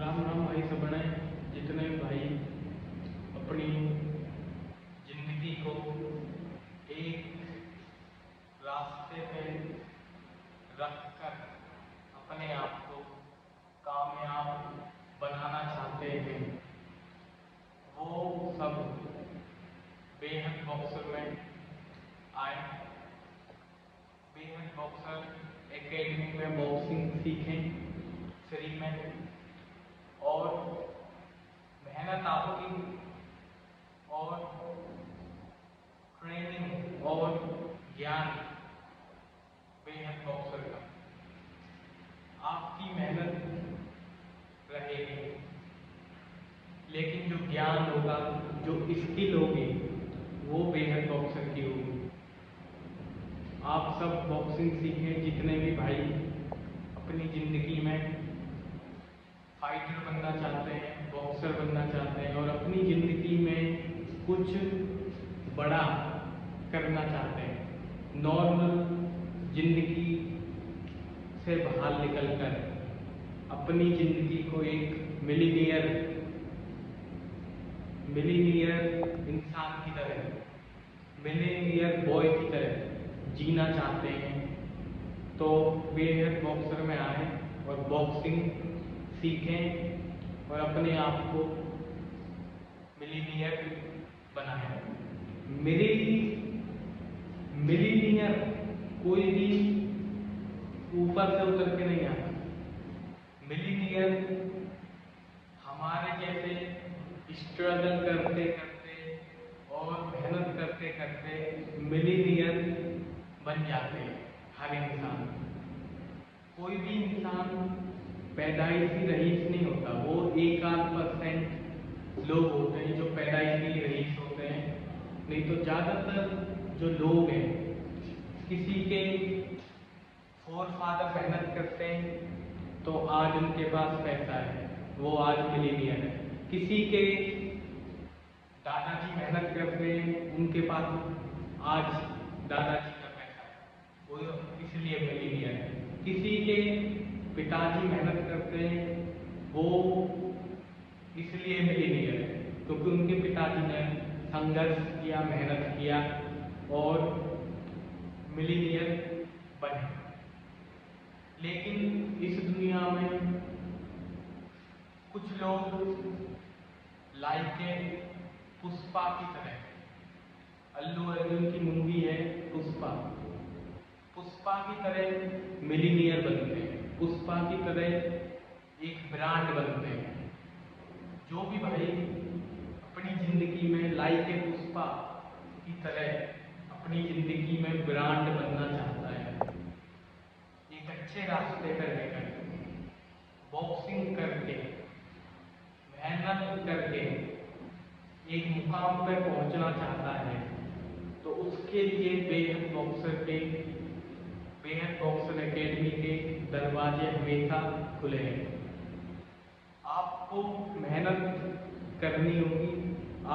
राम राम भाई सबने। जितने भाई अपनी जिंदगी को एक रास्ते पे रख कर अपने आप को कामयाब बनाना चाहते हैं, वो सब बेहद बॉक्सर में आए। बेहद बॉक्सर एकेडमी में बॉक्सिंग सीखें फ्री में, और मेहनत आपकी और ट्रेनिंग और ज्ञान बेहद बॉक्सर का आपकी मेहनत रहेगी, लेकिन जो ज्ञान होगा, जो स्किल होगी, वो बेहद बॉक्सर की होगी। आप सब बॉक्सिंग सीखें, जितने भी भाई अपनी ज़िंदगी में फाइटर बनना चाहते हैं, बॉक्सर बनना चाहते हैं और अपनी ज़िंदगी में कुछ बड़ा करना चाहते हैं, नॉर्मल ज़िंदगी से बाहर निकलकर अपनी ज़िंदगी को एक मिलीनियर इंसान की तरह, मिलीनियर बॉय की तरह जीना चाहते हैं, तो बेहद बॉक्सर में आए और बॉक्सिंग सीखें और अपने आप को मिलीनियर बनाएं। मिलीनियर कोई भी ऊपर से उतर के नहीं आता। मिलीनियर हमारे जैसे स्ट्रगल करते करते और मेहनत करते करते मिलीनियर बन जाते हैं हर इंसान। कोई भी इंसान पैदाइशी रईस नहीं होता, वो 1-8% लोग होते हैं जो पैदाइशी रईस होते हैं, नहीं तो ज़्यादातर जो लोग हैं, किसी के फोर फादर मेहनत करते हैं तो आज उनके पास पैसा है, वो आज मिलीनियर है। किसी के दादाजी मेहनत करते हैं, उनके पास आज दादाजी का पैसा है, वो इसलिए मिलीनियर है। किसी के पिताजी मेहनत करते हैं, वो इसलिए मिलीनियर है क्योंकि उनके पिताजी ने संघर्ष किया, मेहनत किया और मिलीनियर बने। लेकिन इस दुनिया में कुछ लोग लाइक पुष्पा की तरह, अल्लू अर्जुन की मूवी है पुष्पा, पुष्पा की तरह मिलीनियर बनते हैं, पुष्पा की तरह एक ब्रांड बनते हैं। जो भी भाई अपनी जिंदगी में लाइक पुष्पा की तरह अपनी जिंदगी में ब्रांड बनना चाहता है, एक अच्छे रास्ते पर लेकर बॉक्सिंग करके मेहनत करके एक मुकाम पर पहुंचना चाहता है, तो उसके लिए बेहद बॉक्सर एकेडमी के दरवाजे हमेशा खुले हैं। आपको मेहनत करनी होगी,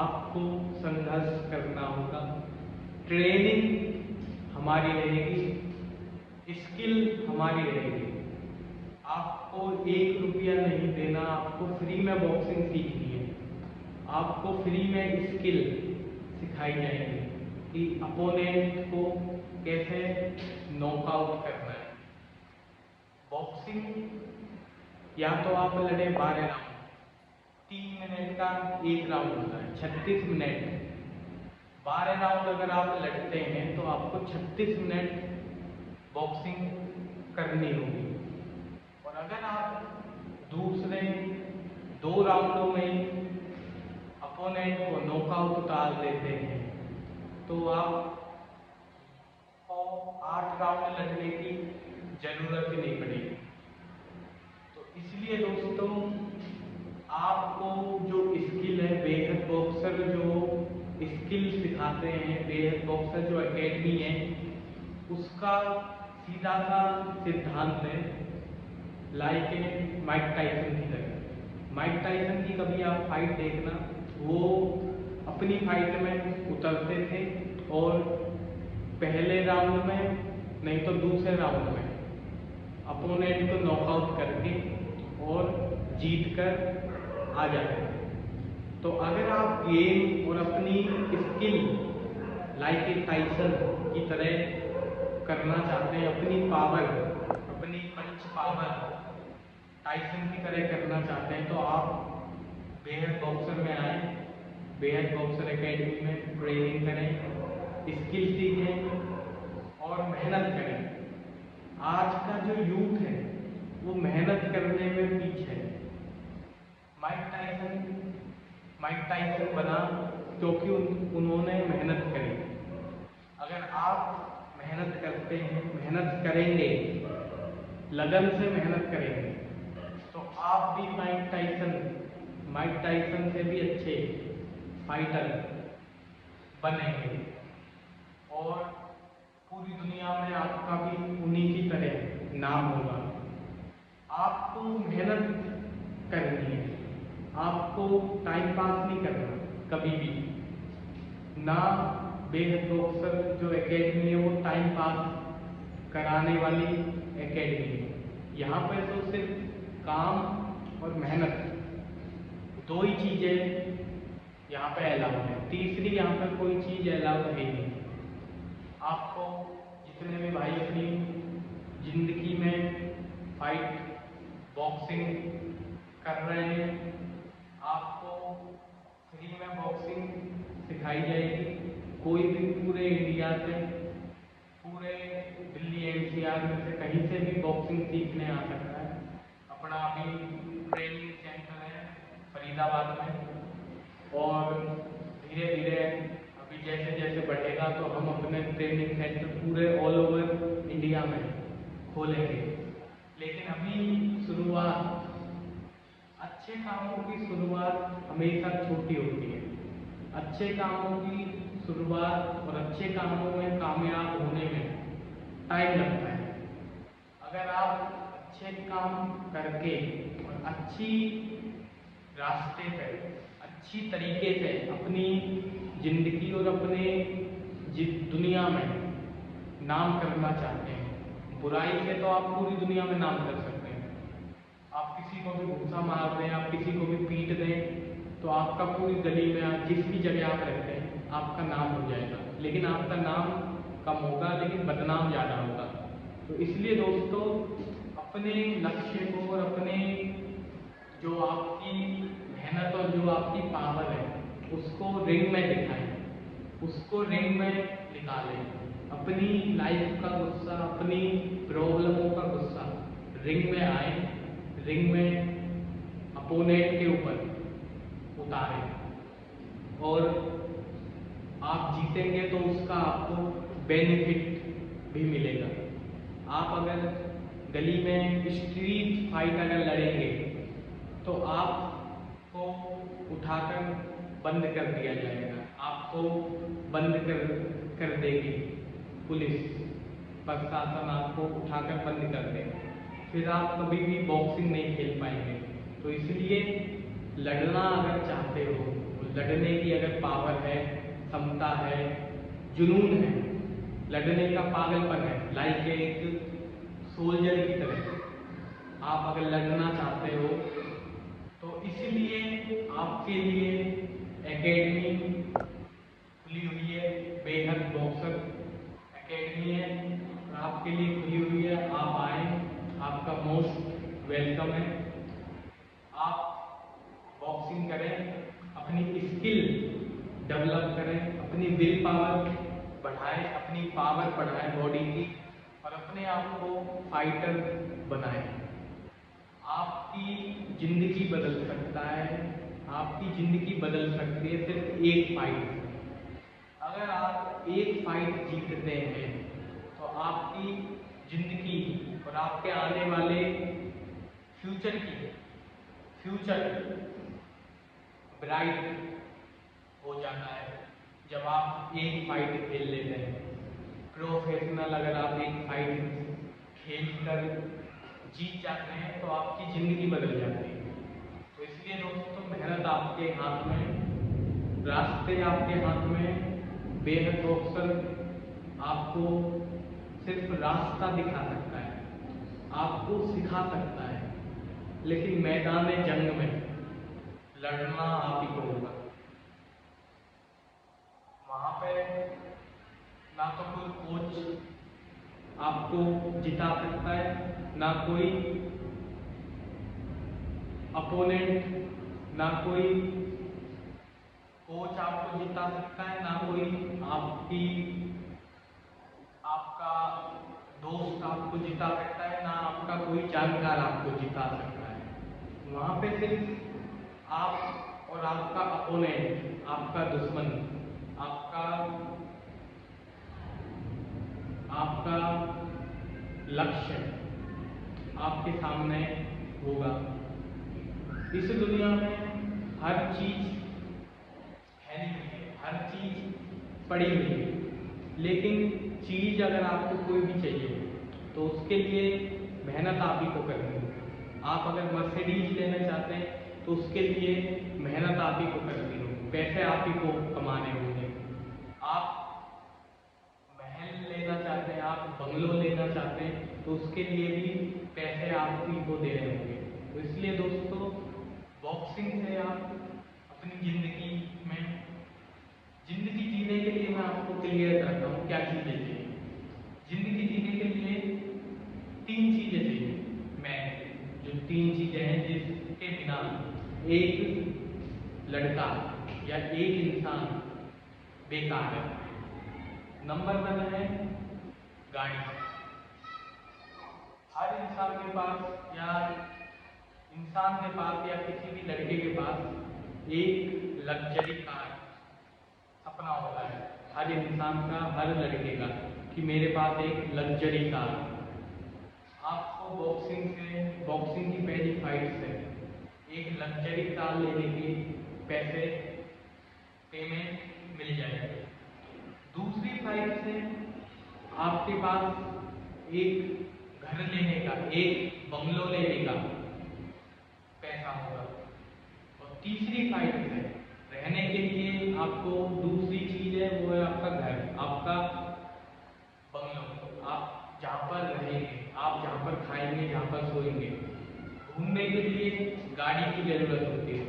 आपको संघर्ष करना होगा, ट्रेनिंग हमारी रहेगी, स्किल हमारी रहेगी। आपको 1 रुपया नहीं देना, आपको फ्री में बॉक्सिंग सीखनी है, आपको फ्री में स्किल सिखाई जाएगी कि अपोनेंट को कैसे नॉकआउट करना है। बॉक्सिंग या तो आप लड़े 12 राउंड, 3 मिनट का एक राउंड होता है, 36 मिनट। 12 राउंड अगर आप लड़ते हैं तो आपको 36 मिनट बॉक्सिंग करनी होगी। और अगर आप दूसरे 2 राउंडों में अपोनेंट को नॉकआउट उतार देते हैं तो आप 8 राउंड लड़ने की जरूरत ही नहीं पड़ेगी। तो इसलिए दोस्तों, आपको जो स्किल है, बेहद बॉक्सर जो स्किल सिखाते हैं, बेहद बॉक्सर जो एकेडमी है, उसका सीधा सा सिद्धांत है लाइक माइक टाइसन की तरह। माइक टाइसन की कभी आप फाइट देखना, वो अपनी फाइट में उतरते थे और पहले राउंड में नहीं तो दूसरे राउंड में अपोनेंट को नॉकआउट करके और जीत कर आ जाते हैं। तो अगर आप गेम और अपनी स्किल लाइक ए टाइसन की तरह करना चाहते हैं, अपनी पावर, अपनी पंच पावर टाइसन की तरह करना चाहते हैं, तो आप बेहद बॉक्सर में आए, बेहद बॉक्सर एकेडमी में ट्रेनिंग करें, स्किल सीखें और मेहनत करें। आज का जो यूथ है वो मेहनत करने में पीछे है। माइक टाइसन बना क्योंकि उन्होंने मेहनत करी। अगर आप मेहनत करते हैं, मेहनत करेंगे, लगन से मेहनत करेंगे, तो आप भी माइक टाइसन से भी अच्छे फाइटर बनेंगे और पूरी दुनिया में आपका भी उन्हीं की तरह नाम होगा। आपको मेहनत करनी है, आपको टाइम पास नहीं करना कभी भी ना। बेहद बॉक्सर जो एकेडमी है वो टाइम पास कराने वाली एकेडमी है। यहाँ पर तो सिर्फ काम और मेहनत, दो ही चीज़ें यहाँ पे अलाउड है, तीसरी यहाँ पर कोई चीज़ अलाउड है नहीं। आपको जितने भी भाई अपनी जिंदगी में फाइट बॉक्सिंग कर रहे हैं, आपको फ्री में बॉक्सिंग सिखाई जाएगी। कोई भी पूरे इंडिया से, पूरे दिल्ली एनसीआर में से कहीं से भी बॉक्सिंग सीखने आ सकता है। अपना अभी ट्रेनिंग सेंटर है फरीदाबाद में, और धीरे धीरे अभी जैसे जैसे बढ़ेगा तो हम अपने ट्रेनिंग सेंटर पूरे ऑल ओवर इंडिया में खोलेंगे। लेकिन अभी शुरुआत, अच्छे कामों की शुरुआत हमेशा छोटी होती है। अच्छे कामों की शुरुआत और अच्छे कामों में कामयाब होने में टाइम लगता है। अगर आप अच्छे काम करके और अच्छी रास्ते पर अच्छी तरीके से अपनी जिंदगी और अपने दुनिया में नाम करना चाहते हैं, बुराई से तो आप पूरी दुनिया में नाम कर सकते हैं। आप किसी को भी घूसा मार दें, आप किसी को भी पीट दें, तो आपका पूरी गली में, आप जिस भी जगह आप रहते हैं, आपका नाम हो जाएगा। लेकिन आपका नाम कम होगा, लेकिन बदनाम ज़्यादा होगा। तो इसलिए दोस्तों, अपने लक्ष्य को और अपने जो आपकी मेहनत और जो आपकी पावर है उसको रिंग में दिखाएं, उसको रिंग में निकालें। अपनी लाइफ का गुस्सा, अपनी प्रॉब्लमों का गुस्सा रिंग में आए, रिंग में अपोनेंट के ऊपर उतारें और आप जीतेंगे तो उसका आपको बेनिफिट भी मिलेगा। आप अगर गली में स्ट्रीट फाइट अगर लड़ेंगे तो आपको उठाकर बंद कर दिया जाएगा, आपको बंद कर देगी पुलिस प्रशासन, आपको उठाकर बंद कर देगा। फिर आप कभी भी बॉक्सिंग नहीं खेल पाएंगे। तो इसलिए लड़ना अगर चाहते हो, लड़ने की अगर पावर है, क्षमता है, जुनून है, लड़ने का पागलपन है, लाइक एक सोल्जर की तरह आप अगर लड़ना चाहते हो, तो इसीलिए आपके लिए एकेडमी खुली हुई है। बेहद बॉक्सर एकेडमी है और आपके लिए खुली हुई है। आप आए, आपका मोस्ट वेलकम है। आप बॉक्सिंग करें, अपनी स्किल डेवलप करें, अपनी विल पावर बढ़ाएं, अपनी पावर बढ़ाएं बॉडी की, और अपने आप को फाइटर बनाएं। आपकी जिंदगी बदल सकता है, आपकी जिंदगी बदल सकती है सिर्फ एक फाइट। अगर आप एक फाइट जीतते हैं तो आपकी जिंदगी और आपके आने वाले फ्यूचर ब्राइट हो जाता है जब आप एक फाइट खेल लेते हैं। प्रोफेशनल अगर आप एक फाइट खेल कर जीत जाते हैं तो आपकी ज़िंदगी बदल जाती है। तो इसलिए दोस्तों, मेहनत आपके हाथ में, रास्ते आपके हाथ में। बेहद बॉक्सर आपको सिर्फ रास्ता दिखा सकता है, आपको सिखा सकता है, लेकिन मैदान जंग में लड़ना आप ही को होगा। वहां पे ना तो कोई कोच आपको जिता सकता है, ना कोई अपोनेंट, ना कोई कोच आपको जिता सकता है, ना कोई आपकी आपका दोस्त आपको जिता सकता है, ना आपका कोई जानकार आपको जिता सकता है। वहां पे सिर्फ आप और आपका अपोनेंट, आपका दुश्मन, आपका आपका लक्ष्य आपके सामने होगा। इस दुनिया में हर चीज फैली हुई है, हर चीज पड़ी हुई है, लेकिन चीज अगर आपको कोई भी चाहिए तो उसके लिए मेहनत आप ही को करनी होगी। आप अगर मर्सिडीज लेना चाहते हैं तो उसके लिए मेहनत आप ही को करनी होगी, पैसे आप ही को कमाने होंगे। आप महल लेना चाहते हैं, आप बंगलो लेना चाहते हैं तो उसके लिए भी पैसे आप ही को देने होंगे। तो इसलिए दोस्तों, बॉक्सिंग से आप अपनी जिंदगी जीने के लिए मैं आपको क्लियर करता हूँ क्या चीजें चाहिए। जिंदगी जीने के लिए 3 चीजें चाहिए। मैं जो 3 चीजें हैं जिसके बिना एक लड़का या एक इंसान बेकार है। नंबर 1 है गाड़ी। हर इंसान के पास या किसी भी लड़के के पास एक लग्जरी कार सपना होता है। हर इंसान का, हर लड़के का, कि मेरे पास एक लग्जरी कार। आपको बॉक्सिंग की पहली फाइट से एक लग्जरी कार लेने के पैसे पेमेंट मिल जाएगी। दूसरी फाइट से आपके पास एक घर लेने का, एक बंगलो लेने का पैसा होगा। और तीसरी फाइट से रहने के लिए आपको दूसरी चीज है, वो है आपका घर, आपका बंगलो, आप जहाँ पर रहेंगे, आप जहाँ पर खाएंगे, जहाँ पर सोएंगे। घूमने के लिए गाड़ी की जरूरत होती है।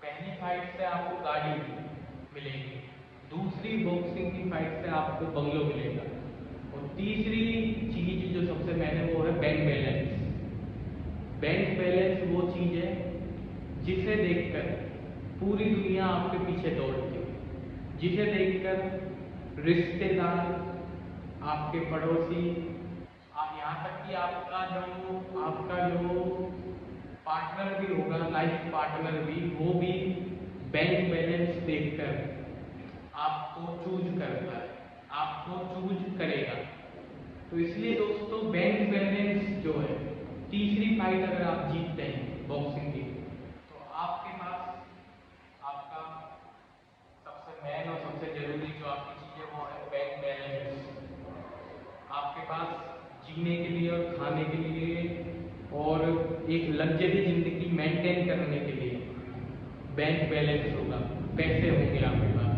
पहली फाइट से आपको गाड़ी मिलेगी, दूसरी बॉक्सिंग की फाइट से आपको बंगलो मिलेगा, और तीसरी चीज जो सबसे मेन है वो है बैंक बैलेंस। बैंक बैलेंस वो चीज है जिसे देखकर पूरी दुनिया आपके पीछे दौड़ती है, जिसे देखकर रिश्तेदार, आपके पड़ोसी, यहाँ तक कि आपका जो पार्टनर भी होगा, लाइफ पार्टनर भी, वो भी बैंक बैलेंस देखकर आपको चूज करता है, आपको चूज करेगा। तो इसलिए दोस्तों, बैंक बैलेंस जो है, तीसरी फाइट अगर आप जीतते हैं बॉक्सिंग की, तो आपके पास आपका सबसे मेन और सबसे जरूरी जो आपकी चीज है वो है बैंक बैलेंस। आपके पास जीने के लिए और खाने के लिए और एक लग्जरी जिंदगी मेंटेन करने के लिए बैंक बैलेंस होगा, पैसे होंगे आपके पास,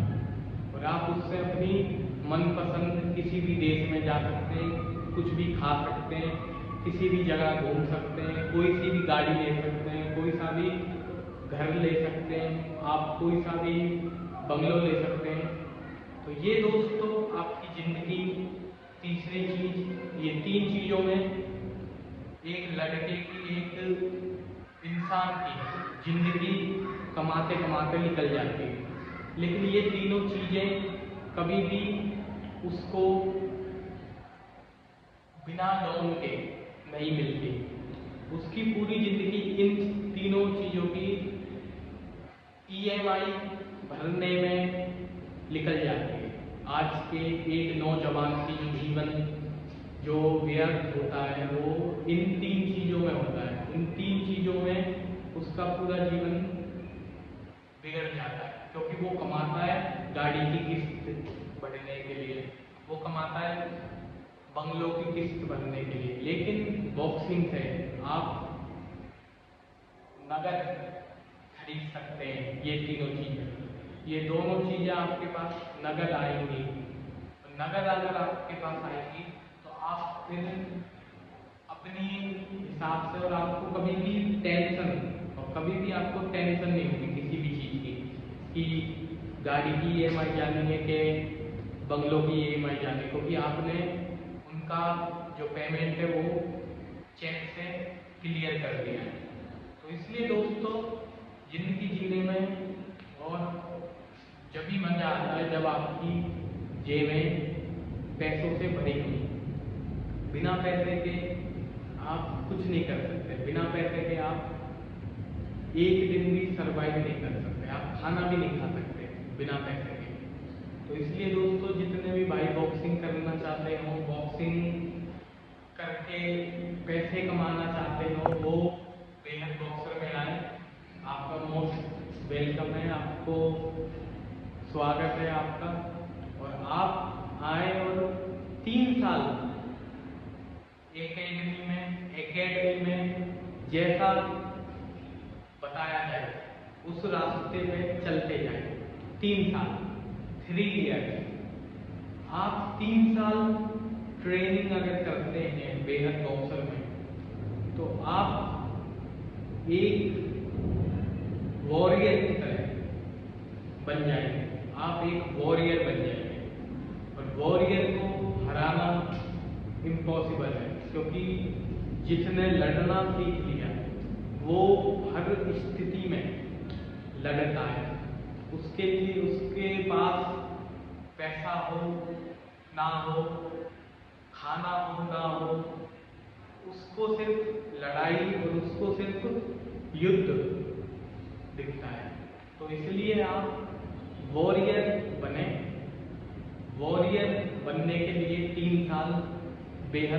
और आप उससे अपनी मनपसंद किसी भी देश में जा सकते हैं, कुछ भी खा सकते हैं, किसी भी जगह घूम सकते हैं, कोई सी भी गाड़ी ले सकते हैं, कोई सा भी घर ले सकते हैं, आप कोई सा भी बंगलो ले सकते हैं। तो ये दोस्तों आपकी जिंदगी, तीसरी चीज, ये 3 चीजों में एक लड़के की, एक इंसान की जिंदगी कमाते कमाते निकल जाती है। लेकिन ये तीनों चीजें कभी भी उसको बिना लोन के नहीं मिलती। उसकी पूरी जिंदगी इन तीनों चीजों की EMI भरने में निकल जाती है। आज के एक नौजवान की जीवन जो व्यर्थ होता है वो इन 3 चीजों में होता है। इन 3 चीजों में उसका पूरा जीवन बिगड़ जाता है, क्योंकि वो कमाता है गाड़ी की किस्त भरने के लिए, वो कमाता है बंगलों की किस्त भरने के लिए। लेकिन बॉक्सिंग से आप नगद खरीद सकते हैं ये तीनों चीजें। ये दोनों चीजें आपके पास नगद आएंगी। नगद अगर आपके पास आएगी तो आप फिर अपनी हिसाब से, और आपको कभी भी आपको टेंशन नहीं होगी किसी भी चीज़ की कि गाड़ी की ईएमआई जानी है कि बंगलों की ईएमआई जानी है, क्योंकि आपने उनका जो पेमेंट है वो चेक से क्लियर कर दिया है। तो इसलिए दोस्तों, जिंदगी जीने में और जब भी मजा आता है जब आपकी जेबें पैसों से भरी हुई। बिना पैसे के आप कुछ नहीं कर सकते, बिना पैसे के आप एक दिन भी सरवाइव नहीं कर सकते, आप खाना भी नहीं खा सकते बिना पैसे के। तो इसलिए दोस्तों, जितने भी भाई बॉक्सिंग करना चाहते हो, बॉक्सिंग करके पैसे कमाना चाहते हो, वो बेहद बॉक्सर में आए। आपका मोस्ट वेलकम है, आपको स्वागत है आपका। और आप आए और 3 साल एकेडमी में जैसा बताया जाए उस रास्ते पे चलते जाए। 3 साल, 3 ईयर्स, आप 3 साल ट्रेनिंग अगर करते हैं बेहद बॉक्सर में, तो आप एक वॉरियर की तरह बन जाएंगे। आप एक वॉरियर बन जाएंगे, और वॉरियर को हराना इम्पॉसिबल है, क्योंकि जिसने लड़ना सीख लिया वो हर स्थिति में लड़ता है। उसके लिए उसके पास पैसा हो ना हो, खाना हो ना हो, उसको सिर्फ लड़ाई और उसको सिर्फ युद्ध दिखता है। तो इसलिए आप वॉरियर बने। वॉरियर बनने के लिए 3 साल बेहद